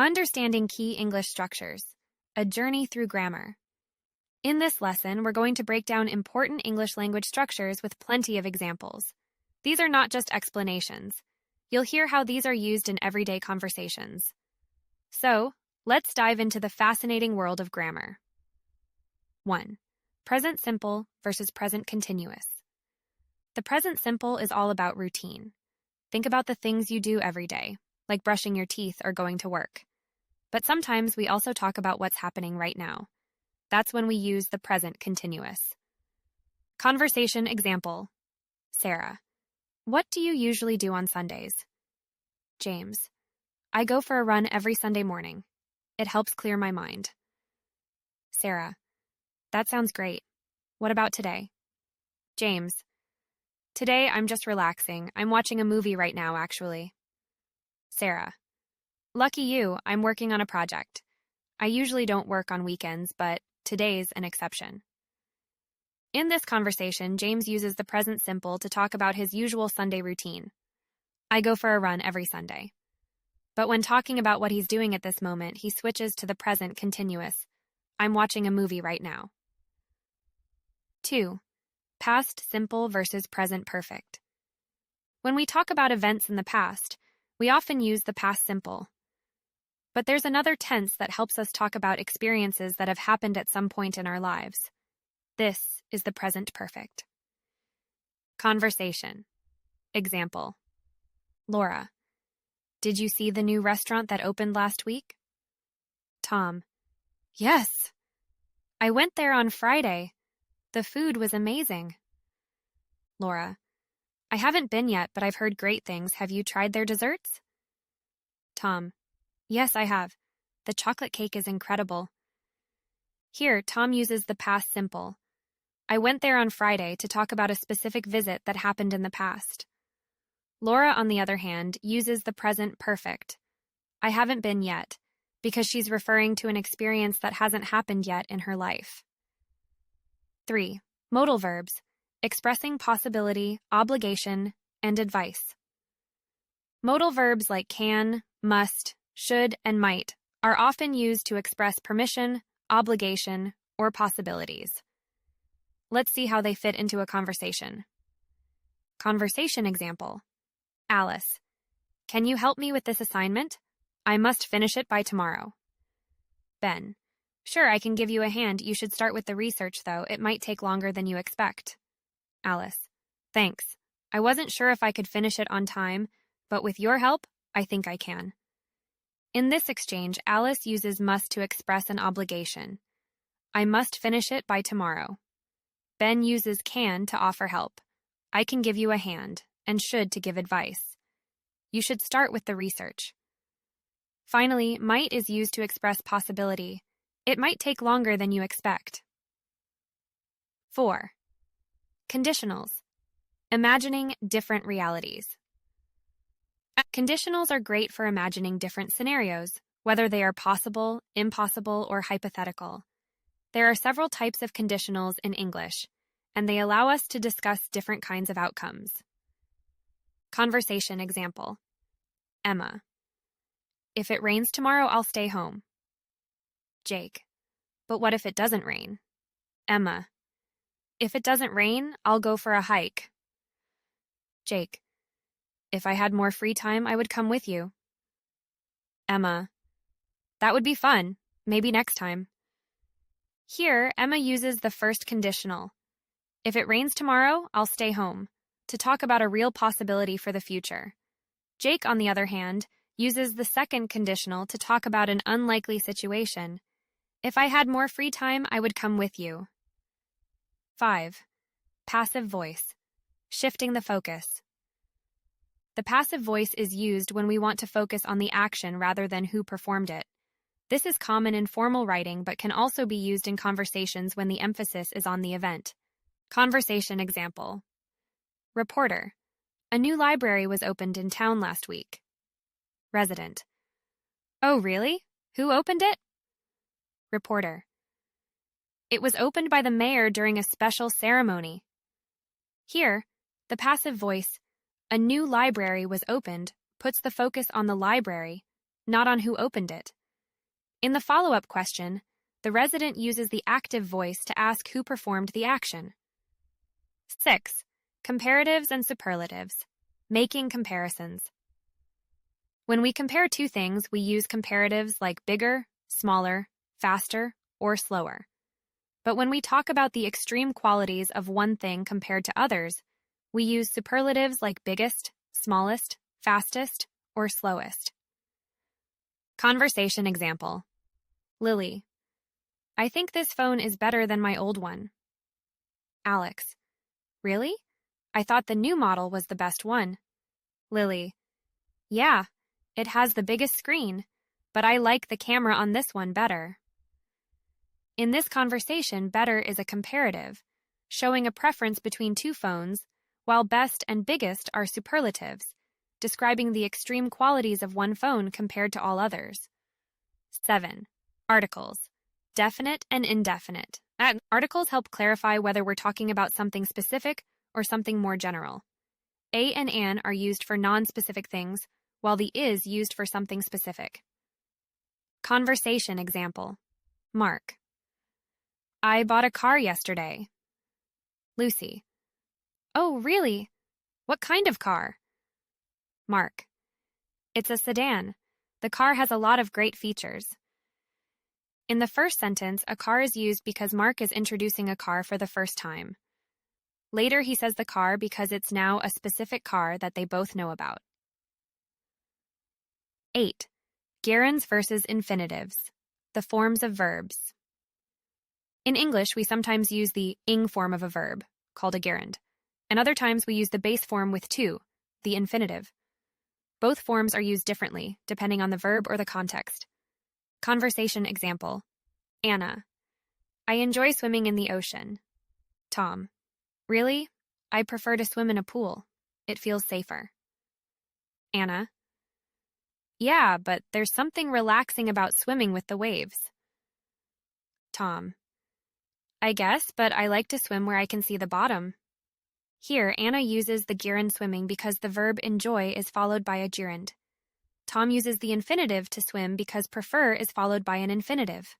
Understanding Key English Structures, a journey through grammar. In this lesson, we're going to break down important English language structures with plenty of examples. These are not just explanations. You'll hear how these are used in everyday conversations. So, let's dive into the fascinating world of grammar. 1. Present simple versus present continuous. The present simple is all about routine. Think about the things you do every day, like brushing your teeth or going to work. But sometimes we also talk about what's happening right now. That's when we use the present continuous. Conversation example. Sarah, what do you usually do on Sundays? James, I go for a run every Sunday morning. It helps clear my mind. Sarah, that sounds great. What about today? James, today I'm just relaxing. I'm watching a movie right now, actually. Sarah, lucky you, I'm working on a project. I usually don't work on weekends, but today's an exception. In this conversation, James uses the present simple to talk about his usual Sunday routine. I go for a run every Sunday. But when talking about what he's doing at this moment, he switches to the present continuous. I'm watching a movie right now. 2. Past simple versus present perfect. When we talk about events in the past, we often use the past simple. But there's another tense that helps us talk about experiences that have happened at some point in our lives. This is the present perfect. Conversation. Example. Laura, did you see the new restaurant that opened last week? Tom, yes. I went there on Friday. The food was amazing. Laura, I haven't been yet, but I've heard great things. Have you tried their desserts? Tom, yes, I have. The chocolate cake is incredible. Here, Tom uses the past simple. I went there on Friday to talk about a specific visit that happened in the past. Laura, on the other hand, uses the present perfect. I haven't been yet, because she's referring to an experience that hasn't happened yet in her life. 3. Modal verbs, expressing possibility, obligation, and advice. Modal verbs like can, must, should, and might are often used to express permission, obligation, or possibilities. Let's see how they fit into a conversation. Conversation example. Alice, can you help me with this assignment? I must finish it by tomorrow. Ben, sure, I can give you a hand. You should start with the research, though. It might take longer than you expect. Alice, thanks. I wasn't sure if I could finish it on time, but with your help, I think I can. In this exchange, Alice uses must to express an obligation. I must finish it by tomorrow. Ben uses can to offer help. I can give you a hand, and should to give advice. You should start with the research. Finally, might is used to express possibility. It might take longer than you expect. 4. Conditionals. Imagining different realities. Conditionals are great for imagining different scenarios, whether they are possible, impossible, or hypothetical. There are several types of conditionals in English, and they allow us to discuss different kinds of outcomes. Conversation example. Emma, if it rains tomorrow, I'll stay home. Jake, but what if it doesn't rain? Emma, if it doesn't rain, I'll go for a hike. Jake, if I had more free time, I would come with you. Emma, that would be fun. Maybe next time. Here, Emma uses the first conditional. If it rains tomorrow, I'll stay home, to talk about a real possibility for the future. Jake, on the other hand, uses the second conditional to talk about an unlikely situation. If I had more free time, I would come with you. 5. Passive voice. Shifting the focus. The passive voice is used when we want to focus on the action rather than who performed it. This is common in formal writing but can also be used in conversations when the emphasis is on the event. Conversation example. Reporter, a new library was opened in town last week. Resident, oh really? Who opened it? Reporter, it was opened by the mayor during a special ceremony. Here, the passive voice, a new library was opened, puts the focus on the library, not on who opened it. In the follow-up question, the resident uses the active voice to ask who performed the action. 6. Comparatives and superlatives. Making comparisons. When we compare two things, we use comparatives like bigger, smaller, faster, or slower. But when we talk about the extreme qualities of one thing compared to others, we use superlatives like biggest, smallest, fastest, or slowest. Conversation example. Lily: I think this phone is better than my old one. Alex: Really? I thought the new model was the best one. Lily: Yeah, it has the biggest screen, but I like the camera on this one better. In this conversation, better is a comparative, showing a preference between two phones, while best and biggest are superlatives, describing the extreme qualities of one phone compared to all others. 7. Articles. Definite and indefinite. Articles help clarify whether we're talking about something specific or something more general. A and an are used for non-specific things, while the is used for something specific. Conversation example. Mark: I bought a car yesterday. Lucy: Oh, really? What kind of car? Mark: It's a sedan. The car has a lot of great features. In the first sentence, a car is used because Mark is introducing a car for the first time. Later, he says the car because it's now a specific car that they both know about. 8. Gerunds versus infinitives. The forms of verbs. In English, we sometimes use the ing form of a verb, called a gerund, and other times we use the base form with to, the infinitive. Both forms are used differently, depending on the verb or the context. Conversation example. Anna: I enjoy swimming in the ocean. Tom: Really? I prefer to swim in a pool. It feels safer. Anna: Yeah, but there's something relaxing about swimming with the waves. Tom: I guess, but I like to swim where I can see the bottom. Here, Anna uses the gerund swimming because the verb enjoy is followed by a gerund. Tom uses the infinitive to swim because prefer is followed by an infinitive.